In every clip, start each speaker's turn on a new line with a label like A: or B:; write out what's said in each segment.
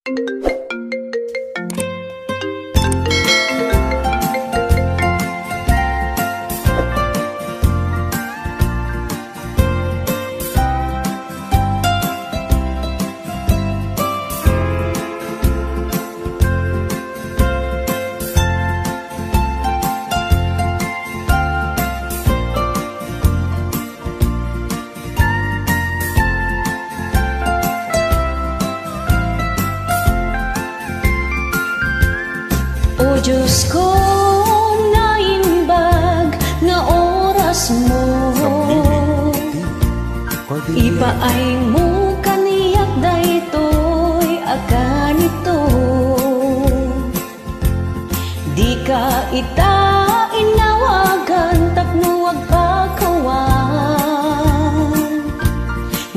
A: O Diyos ko, naimbag nga oras mo, ipaay mo kaniyak daytoy akan ito. Di ka ita inawagan tapno agpakawan,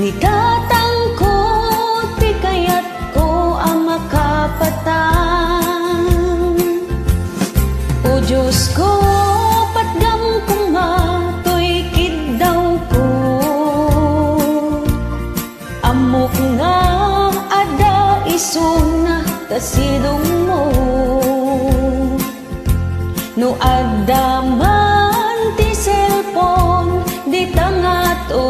A: ni tatangkot ti kayat ko ang makapatan. O Diyos ko, patgam kumatoy kiddaw ko, amok nga ada isuna kasidong mo. No adda man ti cellphone di tangato,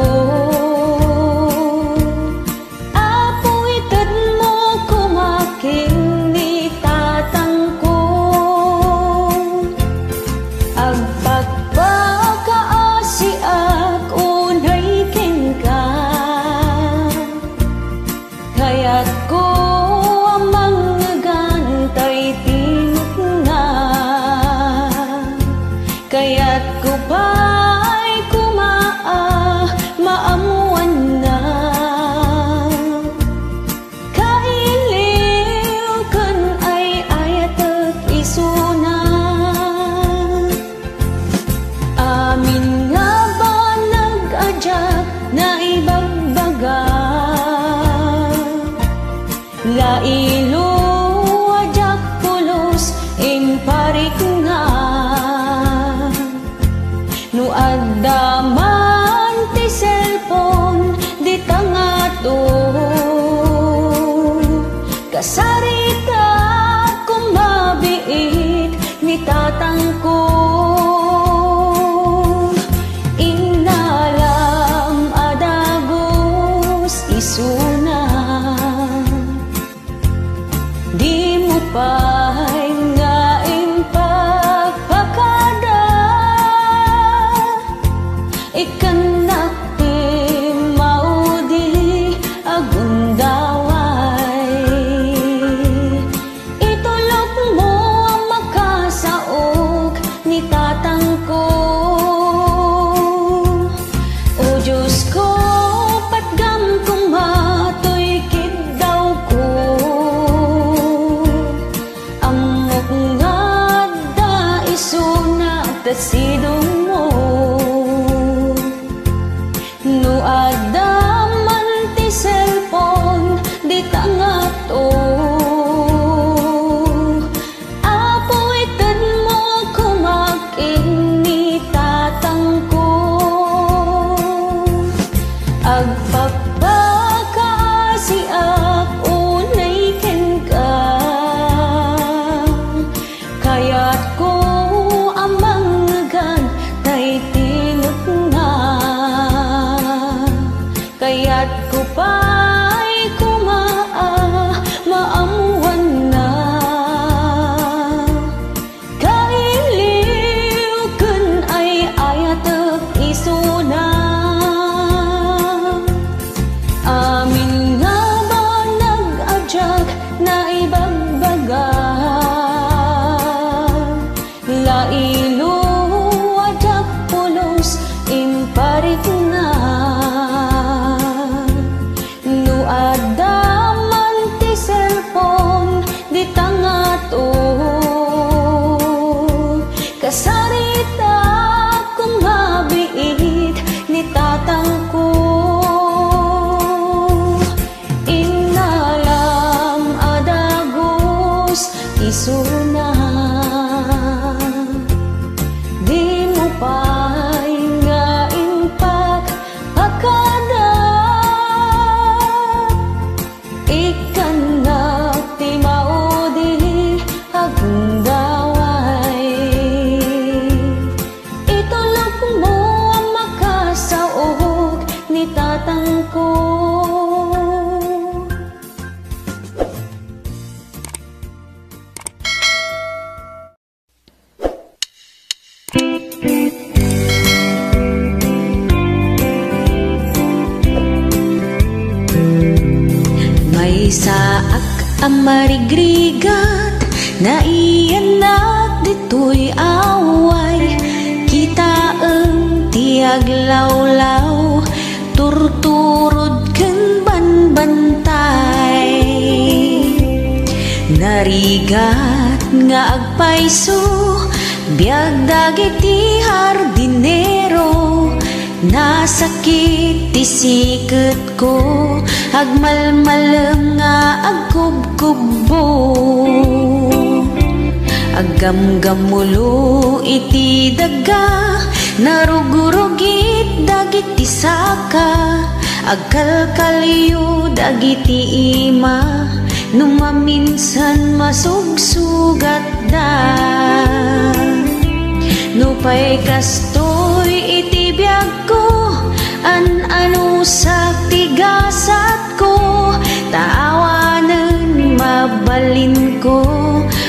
A: apoy ted mo kumaking ni tatang ko. Agpagpakaasiak unay ken ka, kaya't ko amang gantay tinuk nga, kaya't ko pa'y kumaa maamuan na. Kailiw kan ay ayat at isuna, amin nga ba nag-adyak na ibagbaga, lailo adyak pulos imparik nga. No adda man ti cellphone di tangato, kasarita kumabiit ni tatang ko. Inalam adagos isuna, di mo pa'y nga impagpakada, ikanak ti maudi agundaway. Itulok mo ang makasaok ni tatang ko. O Diyos ko, patgam kumatoy kiddaw ko, amok nga da isuna tasidong mo. No adda man ti cellphone di tangato, apoy ted mo kumaking ni tatang ko. Agpagpakaasiak unay ken ka, kaya't ko amang gantay tinuk nga, kaya't ko pa'y kumaa maamuan na. Kailiw ken ay ayat at isuna, amin nga ba nag-adyak na ibagbaga, lailo adyak pulos imparik nga. No adda man ti cellphone di tangato, kasarita kumabiit ni tatang ko. Inalam adagos isuna, di mo pa'y nga impagpakada, ikanak ang marigrigat, na iyanak dito'y away. Kita ang tiag lawlaw, turturod ken banbantay. Narigat nga agpayso, biag dagiti hardinero. Nasakit ti siket ko, agmalmalem nga agkubkubbo. Aggamgamulo iti daga, narugurugit dagiti saka. Agkalkaliyo dagiti ima, numaminsan masugsugat da. Nupay kastoy iti biag ko, anusak tigasat ko. Taawanen mabalin ko,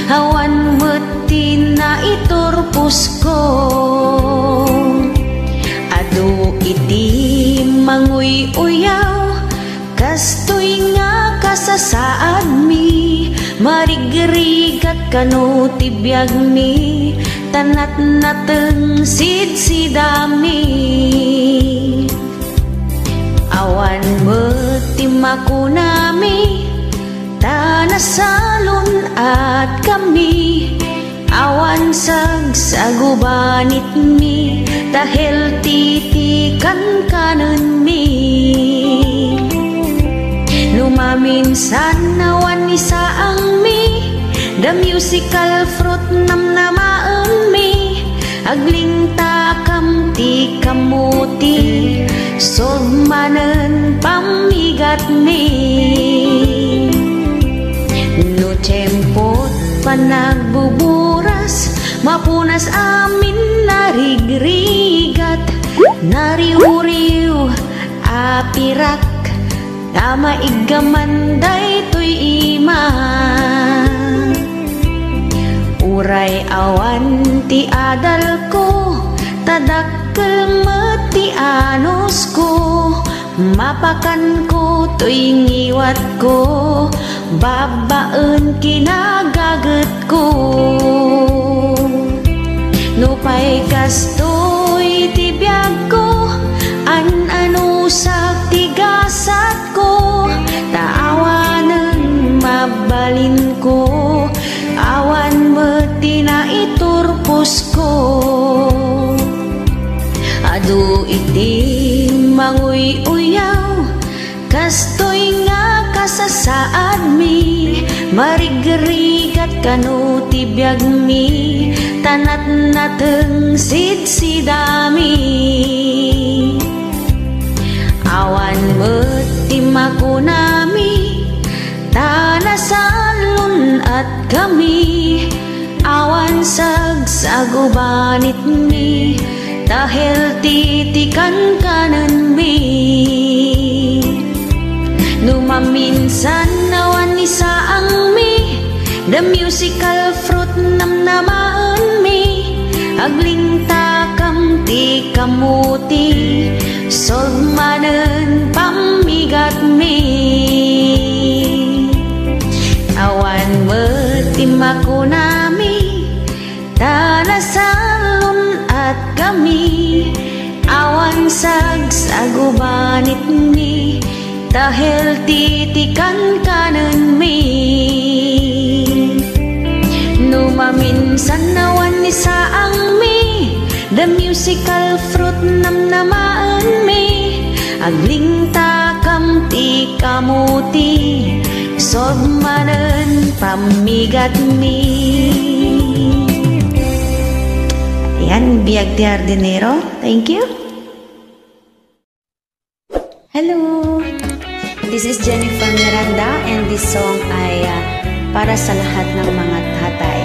A: hawan metin na iturpus ko. Adu iti manguy-uyaw, kastoy nga kasasaad mi. Marigrigat kano tibiyag mi, tanat nateng sidsidami. Awan metimaku nami, tanasalon at kami. Awan sagsagubanit mi, dahil titikan kanan mi. Lumaminsan awan isaang mi, the musical fruit namnamaan mi. Agling takam ti kamuti, solmanen pamigat mi. No tempot panagbuburas, mapunas amin narigrigat. Nariuriw apirak, tama igamanday to'y ima. Uray awan ti adal ko, tadakkel meti anos ko. Mapakan ko to'y ngiwat ko, babaen kinagaget ko. Nupay kastoy ti biag ko, anusak tigasat ko. Taawanen mabalin ko, awan meti na iturpus ko. Adu iti manguy-uyaw, kastoy nga kasasaad mi. Marigrigat kano tibiyag mi, tanat nateng sidsidami. Awan metimaku nami, tanasalon at kami. Awan sagsagubanit mi, dahil titikan kanan mi. Numaminsan awan isaang mi, the musical fruit namnamaan mi. Agling takam ti kamuti, solmanen pamigat mi. Awan metimaku nami, tanasalon at kami. Awan sagsagubanit mi, dahil titikan kanan mi. Numaminsan awan isaang mi, the musical fruit namnamaan mi. Agling takam ti kamuti, solmanen pamigat mi. Yan, biag ti hardinero. Thank you. Hello, this is Jennifer Miranda and this song ay para sa lahat ng mga tatay.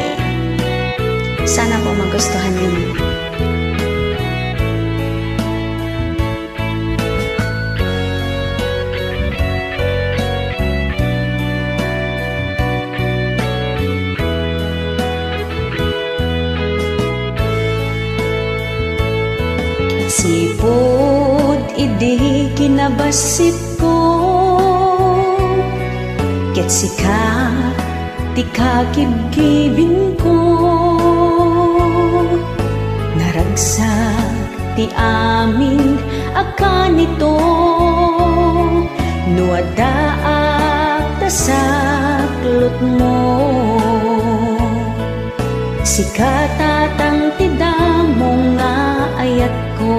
A: Sana po magustuhan ninyo. Sipod idi kinabasip ko, ket sika ti kakibkibin ko, naragsak ti amin akan ito, nuadaak tasaklot mo, sika tatang tidang mo nga ayat ko.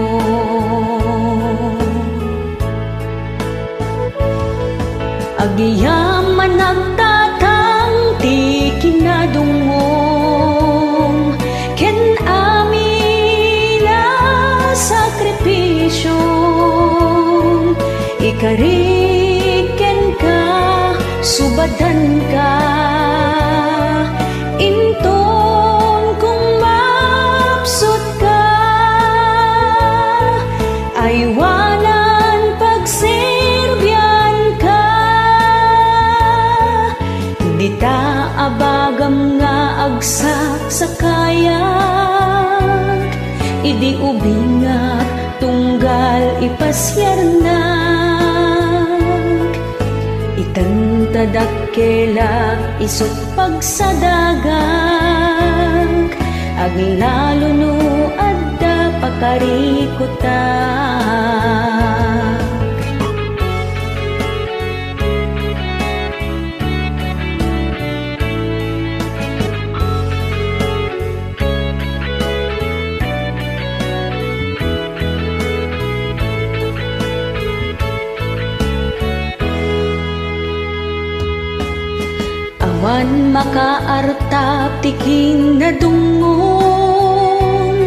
A: Agiyaman nagtatang ti kinadungong, ken amina sakripisyo, ikariken ka, subadan ka, inton kung mapsot ka, aywanan pagsirbyan ka, dita abagam nga agsak sa kayak, idi ubingak tunggal ipasyarnak, itantadakkelak isut pagsadagak, aglalo no adda pakarikutak. Awan makaartap ti kinadungong,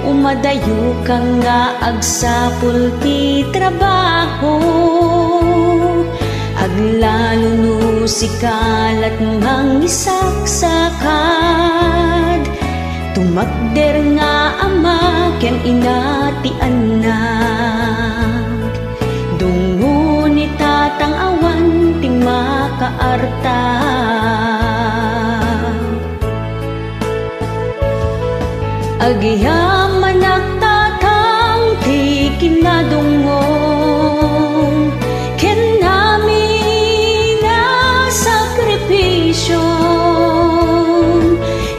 A: umadayo ka nga agsapul ti trabaho, aglalo no sikalat mangisaksakad, tumakder nga ama ken ina ti anak, dungo ni tatang awan ti makaartap, agiyaman nagtatang ti kinadungong, ken namin na sakripisyo,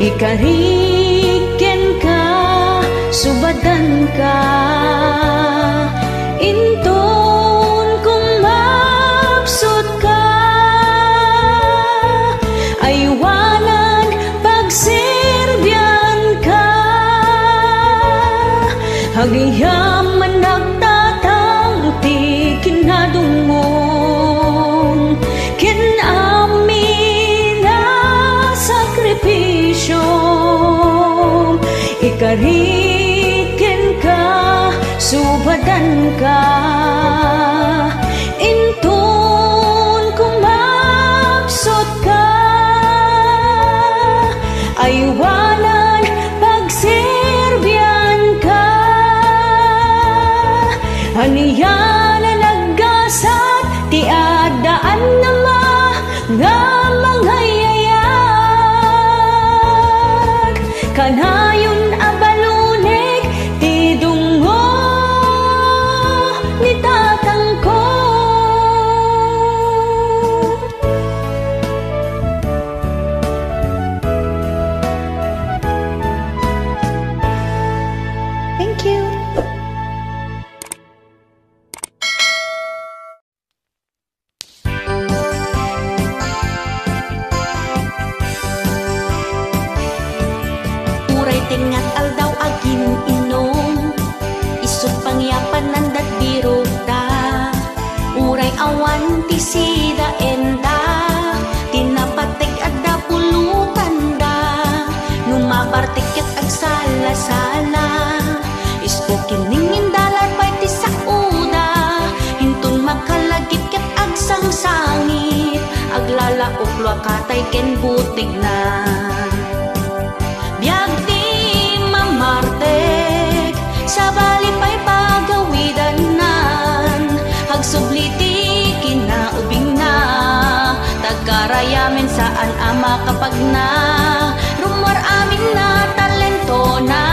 A: ikariken ka, subadan ka, inton kung mapsot ka, aywanan pagsirbyan ka, agiyaman nagtatang ti kinadungong, ken amin na sakripisyo, ikariken ka, subadan ka, inton kung mapsot ka, aywanan pagsirbyan ka, aniya na naggasat ti adaan nama nga manghayayag, kanayon abalunek ti dungo ni tatang ko. Thank you. Tingat aldaw agin inom, isut pangyapan nandat biruta, uray awan ti sida enda, tinapatek adda pulutan da, numabartek ket agsala-sala, ispo kiningin dalar pay ti sauda, hintun makalagip ket agsang-sangit, aglalaok luakatay ken butig na. Biag martek sa balipay pagawidanan, hagsubliti kinaubing na, tagkarayamen saan ama kapag na, rumor amin na talento na,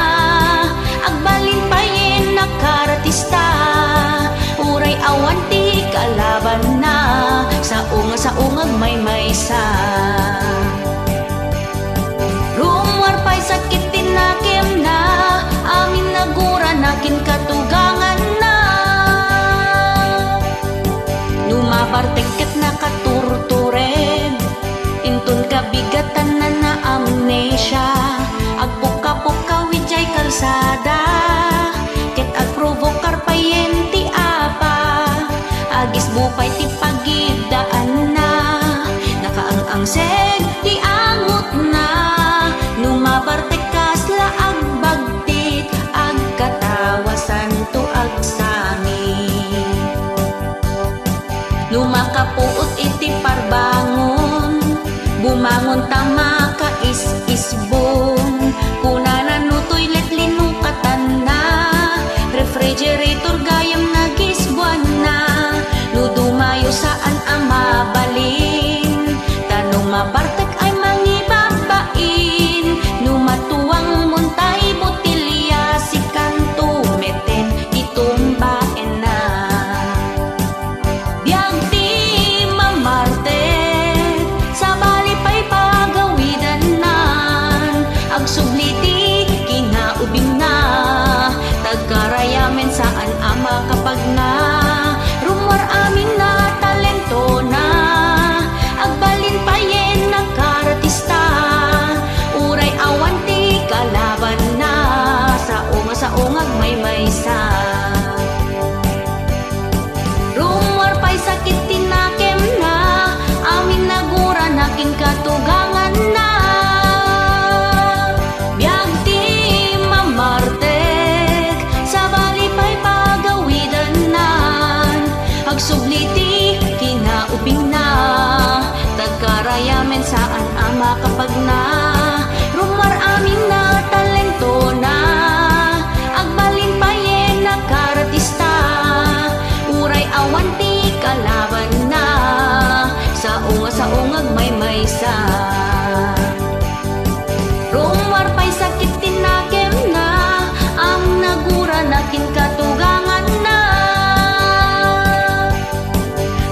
A: agbalin payin na karatista, uray awan ti kalaban na, sa ungag may maysa. Rumor pa'y sakit tinakim na, amin nagura nakin katugangan na. Numabartiket na katurtured, intun kabigatan na na amnesia. Agpuka-puka wijay kalsada, ket agprovokar payenti apa. Agis bupay ti pagidaan na, nakaang-angseg di angot na. Numabartekas la agbagtit, agkatawasan to agsami. Lumakapuot iti parbangon, bumangon tama ka is-isbon. Kuna na no toilet linukatan na, refrigerator gayam nagisbuan na. No dumayo saan ang mabalin, tanong mabartek ay mangibabain. No matuwang muntay botilya, si kanto meten itumbaen na. Biyag ti mamarte, sa bali pa'y pagawidan nan. Agsubliti kinaubing na, tagkarayamen saan ama kapag na. Rumor amin na talento na, agbalin payen na karatista. Uray awan ti kalaban na, sa ungag may maysa. Rumor pa'y sakit tinakem na, amin nagura nakin katugangan na. Biyag ti mamartek, sa bali pa'y pagawidan nan. Agsubliti kinaubing na, tagkarayamen saan ama kapag na. Rumor amin na talento na, agbalin payen na karatista. Uray awan ti kalaban na, sa ungag may maysa. Rumor pa'y sakit tinakem na, ang nagura nakin katugangan na.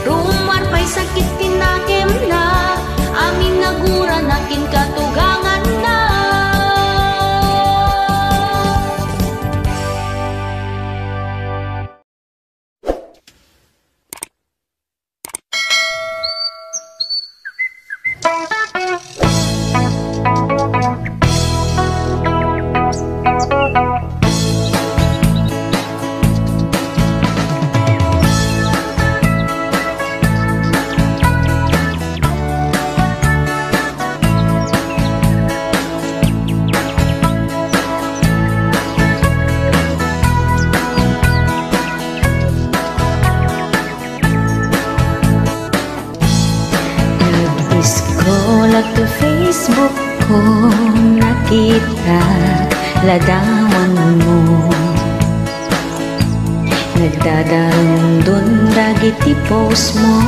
A: Rumor pa'y sakit tinakem na, amin nagura nakin katugangan na. Nag-scroll to Facebook ko, nakita ladawan mo. Nagdadarong dun dagiti post mo,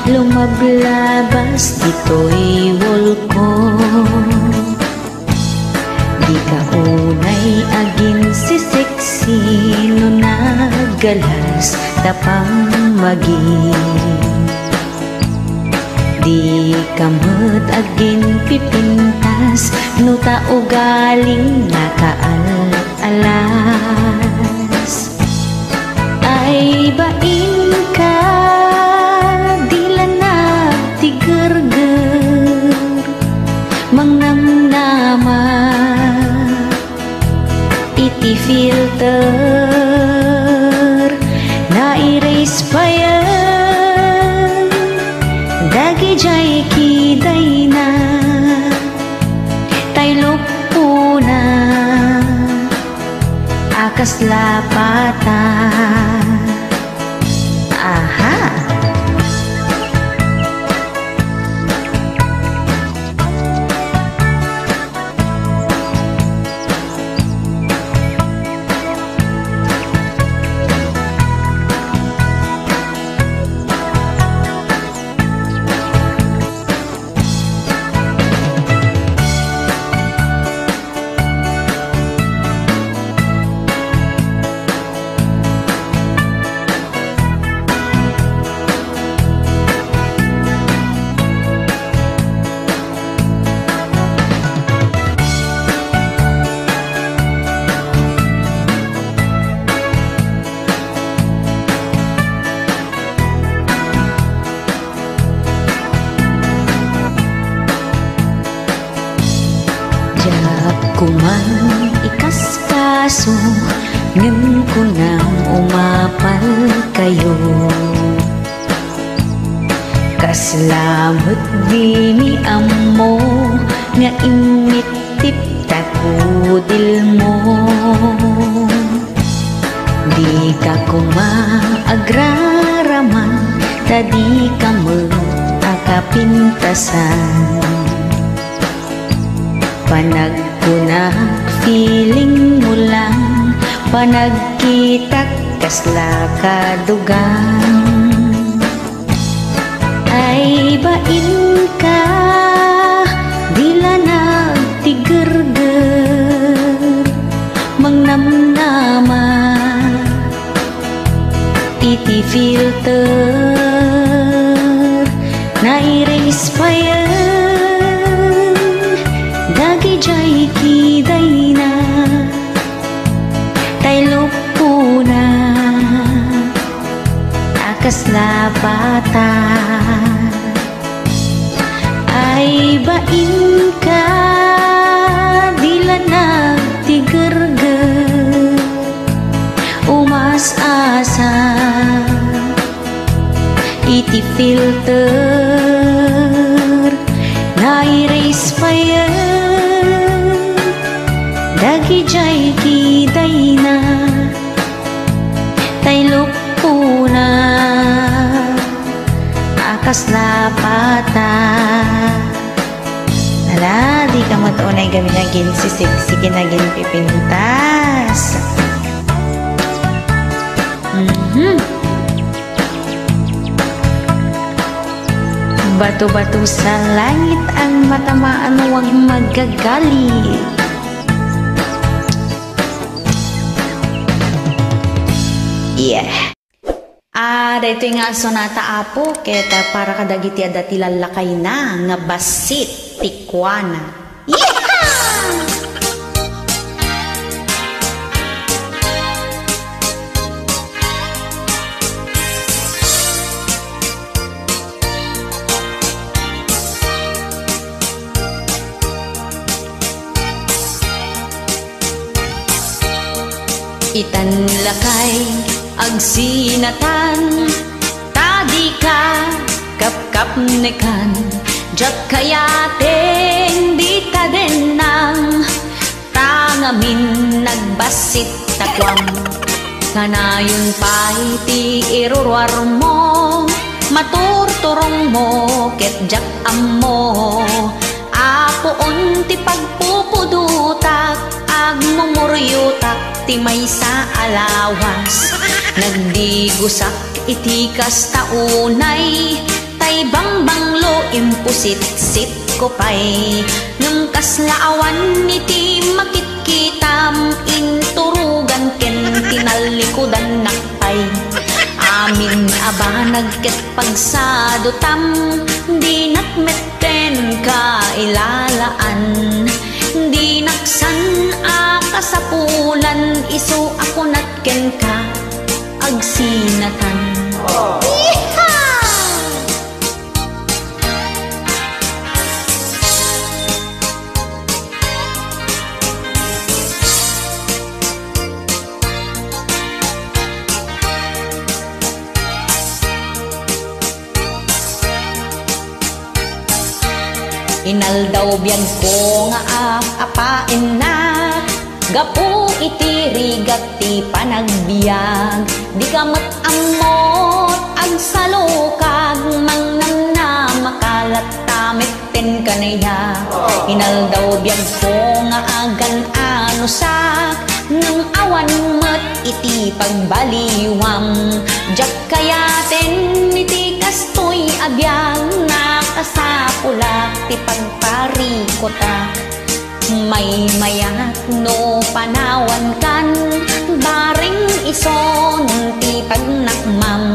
A: lumablabas dito'y wall ko. Di ka unay agin si sexy, no nagalas tapang magi. Di kamot agin pipintas, no tao galing nakaalas. Ay bain ka, dila na tigerger, mangnamnama iti filter, na-erase pa yan, dagi jay kiday na, taylop po na, akas lapata. Aha! Jak kuman ikaskaso ngem ko nang umapal kayo. Kaslamot bini amo nga imitip takudil mo. Di ka kumaagraraman, tadi ka magakapintasan. Panagkunag feeling mo lang, panagkitak kasla kadugang. Ay bain ka, dila nagtigerger, mangnamnama, iti filter, na-erase pa yan, dagi jay kiday na, tayo po na, akas lapata. Ay bain ka, dila nagtigerger, umas-asa, iti filter, na-erase pa yan, dagi jay kiday na, tayo po na, akas lapata. Ala, di ka matuunay gabi na gin sisiksi kinagin pipintas. Bato-bato sa langit ang matamaan, huwag magagalit. Yeah. Dito nga sonata apo, keta para kadagiti ada tilalakay na nga basit tikwana. Yeehaw! Itan lakay agsinatan, tadi ka kap nekan, jak kayaten di taden nang tangamin nagbasit takwam. Kanayon pa iti irurwar mo, maturturong mo ket jak ammo. Apoon ti pagpupudutak, agmumuryutak ti may sa alawas. Nagdigusak iti kastaunay, tay bangbanglo impusit-sit ko pay. Ngem kaslaawan iti makitkitam, inturugan ken tinalikudan nakpay. Amin abanag ket pagsadutam, di nakmetten ka ilalaan. Di naksan akasapulan, isu ako natken ka agsinatan. Inaldaw biyan ko nga apain na, gapu iti rigat ti panagbiag. Di ka amot ag salukag, mangnam na makalat tamit ten kanaya. Inaldaw biyan ko nga agan anusak, nang awan mat iti pagbaliwam. Jak kayaten iti kastoy abiyag, nakasapulak ti pagparikotak. May mayak no panawan kan, baring ison ti pagnakmam.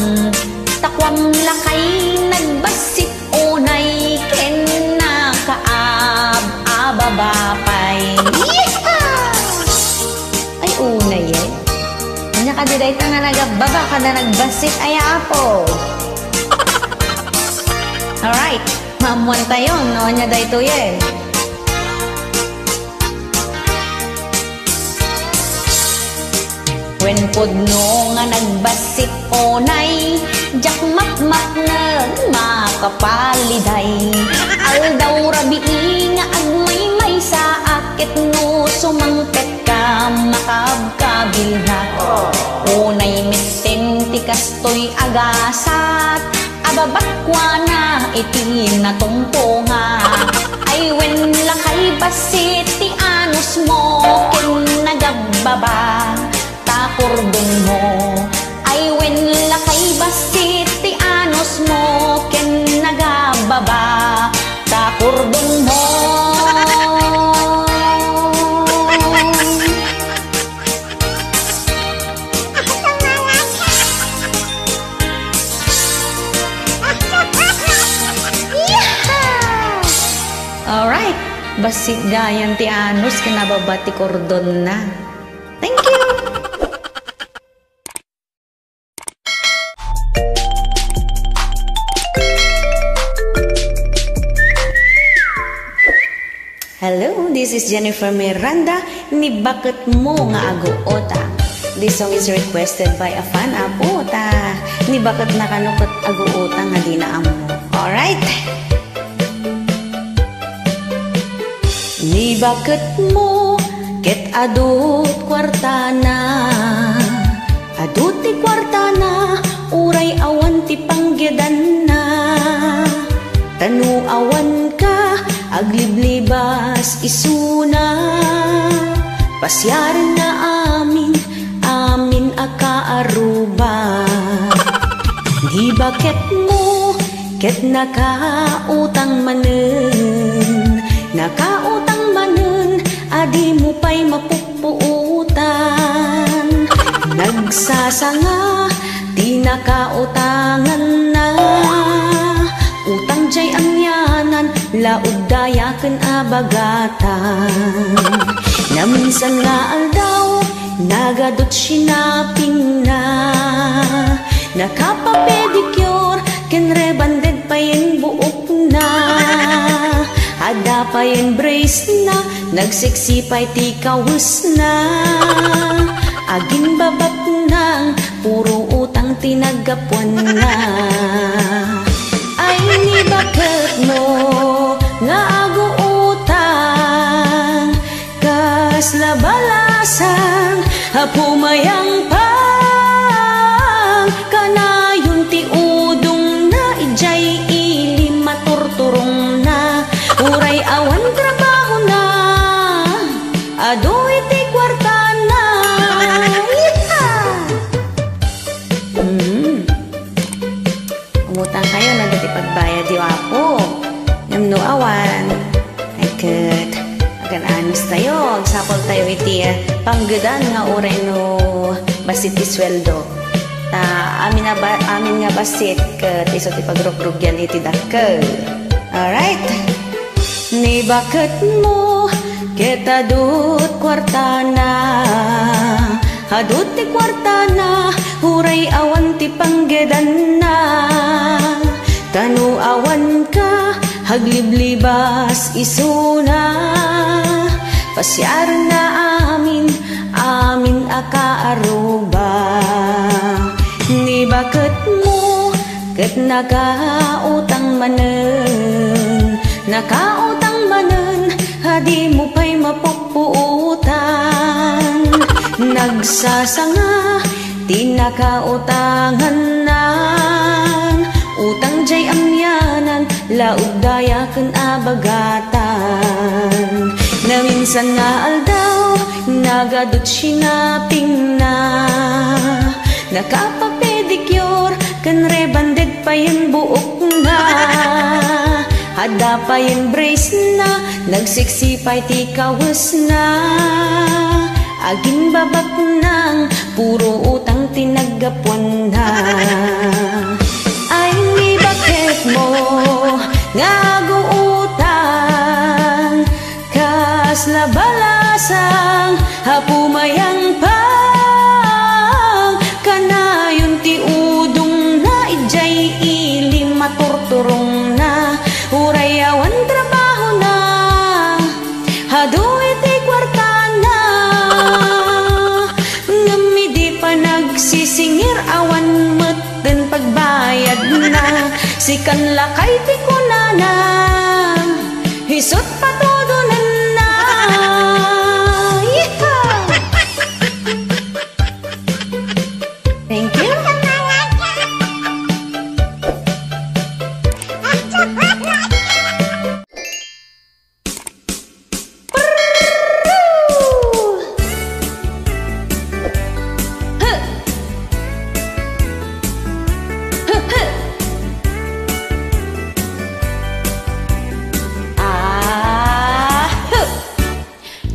A: Takwam lakay nagbasit unay, ken nakaab-ababapay. Ay unay eh. Anya ka diday ta nga nagababa ka na nagbasit ay apo. Alright, mamuan tayo no anya day to ye. wen podno nga nagbasit onay, jak map nga makapaliday. Aldaw rabii nga agmay sa akit no sumangpet ka makabkabilha. Unay mitten ti kastoy agasat, ababakwa na iti natungtunga. Ay wen lakay basit ti anus mo ken nagababa ta kordon mo. Ay wen lakay basit ti anus mo ken nagababa ta kordon mo.
B: Alright, basit gayan ti anus kinababa ti kordon na. Thank you! Hello, this is Jennifer Miranda, ni Bakit Mo Nga Aguota. This song is requested by a fan apota. Ni bakit nakanukot aguota nga di na amo. Alright? Ni bakit mo ket adut kwartana, adut ti kwartana, uray awan ti panggedan na. Tanu awan ka, agliblibas isuna, pasyaran na amin, amin akaaruba. Di bakit mo ket nakautang manen, nakautang manen, adi mo pa'y mapupuutan. Nagsasanga, di nakautangan na, utang jay angyanan, laod dayaken abagatan. Naminsan nga aldaw, nagadot sinaping na, nakapapedicure, ken rebanded pa yen buok na. Ada pa yen brace na, nagsiksipay ti kawus na. Aging babak nang, puro utang tinagapuan na. Ay ni bakit mo nga aguutang, kas labalasan pumayang pang, kanayon ti udong na ijay ili maturturong na. Uray awan trabaho na, adoy ti kwarta na. Umutang kayo, nagati pagbayad di wapo. Namno awan, ay kat, agan anis tayo, agsapol tayo iti panggadan nga uray no basit ti sweldo. Ta amin nga basit kat iso ti pagrogrugyan iti dakkel. Alright? Ni bakit mo ket adut kwartana, adut ti kwartana, uray awan ti panggedan na. Tanu awan ka, hagliblibas isuna, pasyar na amin, amin akaaruba. Ni bakit mo ket nakautang manen, nakautang manen, hadi mo pa'y mapupuutan. Nagsasanga, di nakautangan na, utang jay amyanan, laod dayaken abagatan. Naminsan nga aldaw, nagadot sinaping na, nakapapedicure, ken rebanded pa yen buok na. Ada pa yen brace na, nagsiksipay ti kawus na. Aging babak nang, puro utang tinagapuan na. Ay ni bakit mo nga aguutang, kas labalasang pumayang pang, kanayon ti udong na ijay ili maturturong na. Uray awan trabaho na, hadoy ti kwarta na, ngamidi pa si kanla kay ti kunana hisut patodo na. Yeehaw! Thank you.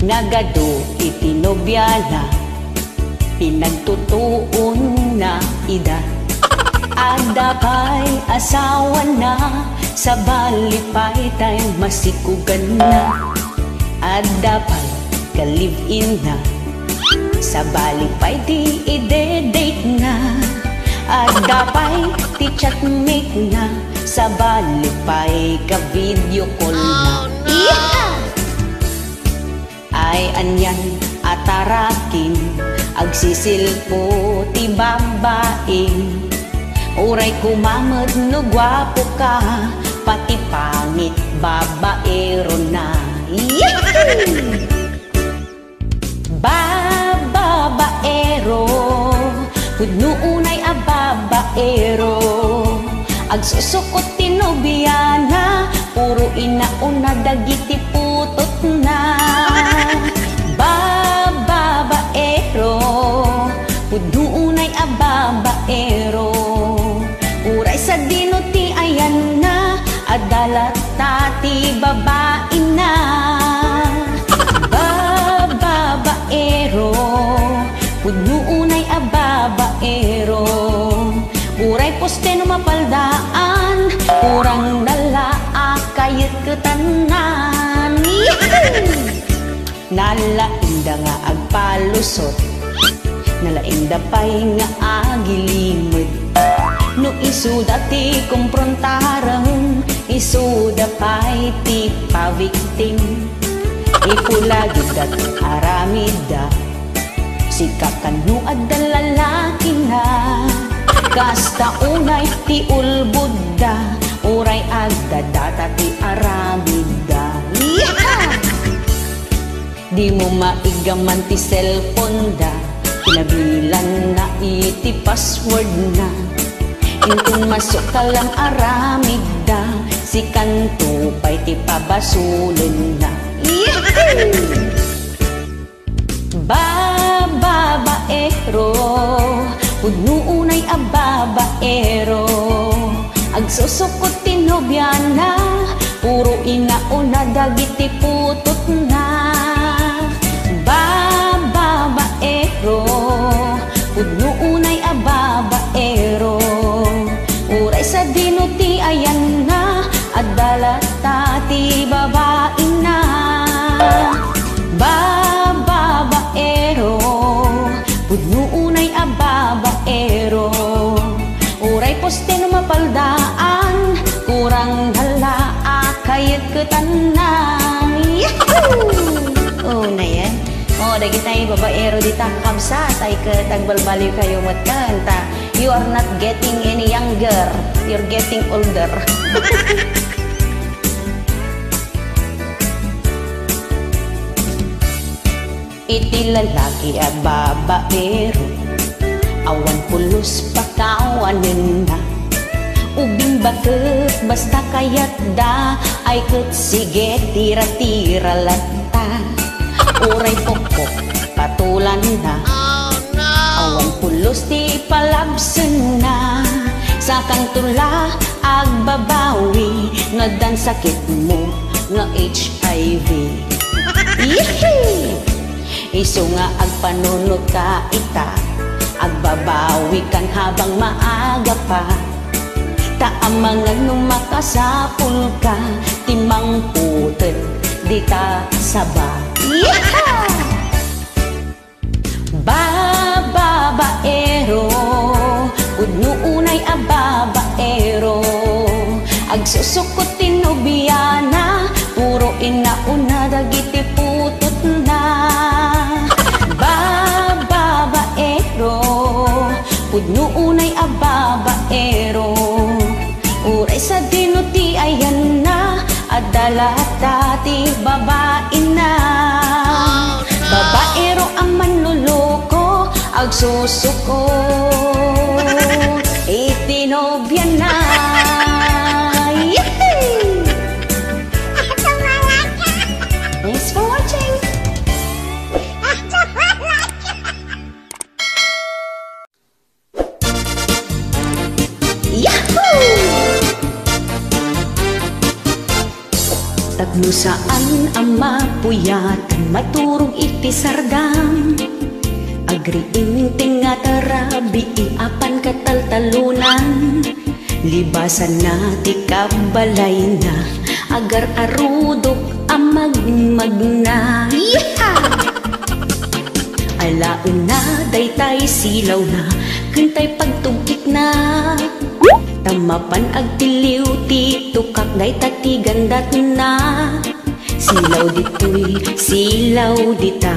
B: Nagado itinobyana, pinagtutuon na ida. Adapay asawa na, sa balipay tayo masikugan na. Adapay ka-live-in na, sa balipay di ide-date na. Adapay ti chatmate na, sa balipay ka-video call na. Ay anyan atarakin, agsisilpo ti babaeng. Uray kumamad no gwapo ka, pati pangit babaero na. Babaero, pudno unay a babaero. Agsusukot ti nobyana, puro inauna dagiti putot na. Babaero, pudno unay a babaero. Uray sa dino ti ayan na, adalat tati babae na. Babaero, pudno unay a babaero. Uray poste no mapaldaan, kurang dala kayat ketanan. Nalainda nga agpalusot, nalainda pa'y nga agilimod. No isuda ti kumprontarang, isuda pa'y ti pavictim. Ipulagid at aramida, sikakan no adda lalaki na. Kasta unay ti ulbudda, uray adda data ti aramida. Di mo maigaman ti cellphone da, pinabilan na iti password na. Intong masok ka lang aramid da, si kanto pa'y ti pabasulon na. Babaero, pudno unay a babaero. Agsusukot ti nobyana, puro inauna dagiti putot na. Babaero, pudno unay a babaero. Uray sa dino ti ayan na, adala tati babae na. Babaero, pudno unay a babaero. Uray poste no mapaldaan, kurang dala kayat ketanan. Oh na yan. Oh, dagi tayo babaero di takkamsa, tayo katagbalbaliw kayo matanta. You are not getting any younger, you're getting older. Iti lalaki at babaero, awan pulos pakawanin na. Ubing bakit basta kayat da, ay kat sige tira-tira lata. Uray pokpok patulan na, awan pulos ti palabsen na. Sa kang tula agbabawi, nga dan sakit mo nga HIV. Iso nga agpanunod ka ita, agbabawi kan habang maaga pa. Taamangan nung makasapul ka, timang putet di ta saba. Babaero, udno unay a babaero. Agsusukot ti nobyana, puro inauna dagiti putot na. Babaero, pudno unay a babaero. Uray Sa dinuti ayan na, adala dati babae na. Babaero ang manluloko, ag susuko, itinobya na. Yehey! Thanks for watching. Yahoo! Tapno saan ang mapuyat, maturog iti sardam. Agriing nga tarabi, iapan kataltalunan. Libasan na ti kabalay na, agar arudok ang magmagna. Alaon na, daytay silaw na, kantay pagtugkik na. Tamapan agtiliw ti tukak day tati gandat na. Silaw dito'y silaw dita,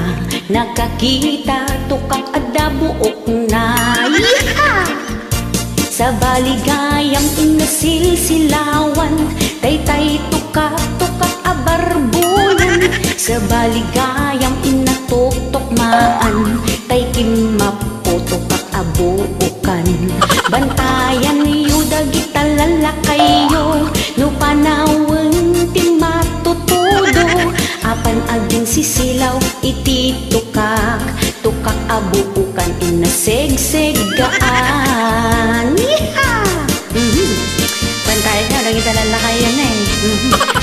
B: nakakita tukak adabuok na. Sa baligayang inasilsilawan, tay-tay tukak tukak abarbunan. Sa baligayang inatuktukmaan, tay kimapo tukak abuukan. Bantayan niyo dagita lalakayo, no panawang ti matutudo. Apan aging sisilaw iti tukak, tukak abuukan inasegseggaan. Bantayan niyo dagita lalakayo na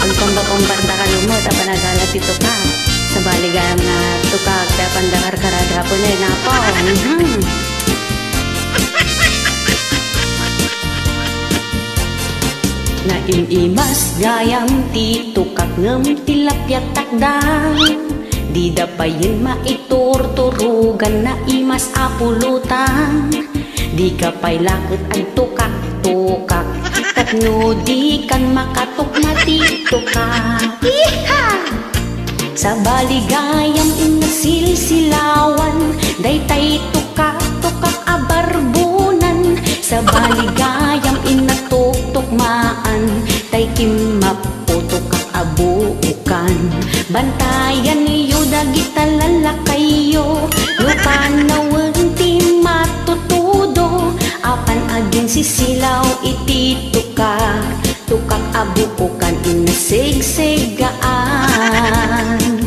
B: ang kumba-kumbarda ka lumot, apan agala ti tukak. Sa baligayang na tukak, dapan dakar karada po na napo. Na imimas gayam ti tukak ngem tilapyat takdang. Di dapayin maiturturugan na imas apulutan. Di kapay lakit ang tukak-tukak, katno di kan makatok na ti tukak. Sa baligayang inasilsilawan, daytay tukak-tukak abarbunan. Sa baligayang inatuktukmaan, tay kimaputukak abuukan. Bantayan niyo dagita lalakayo, lupanawang ti matutudo. Apan aging sisilaw iti tukak, tukak abuukan inasegseggaan.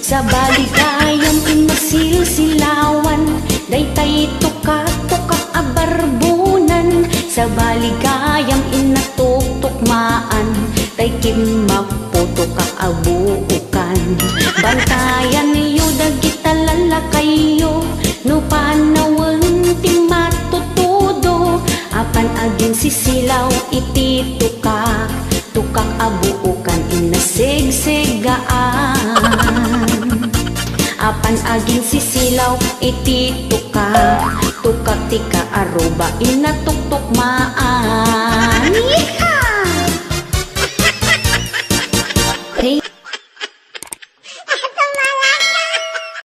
B: Sa baligayang inasilsilawan, daytay tukak-tukak abarbunan. Sa baligayang inatuktukmaan, tay kimaputukak abuukan. Bantayan niyo dagita lalakayo, no panawang ti matutudo. Apan aging sisilaw iti tukak, tukak abuukan inasegseggaan. Apan aging sisilaw iti tukak, tukak tika aruba inatuktukmaan.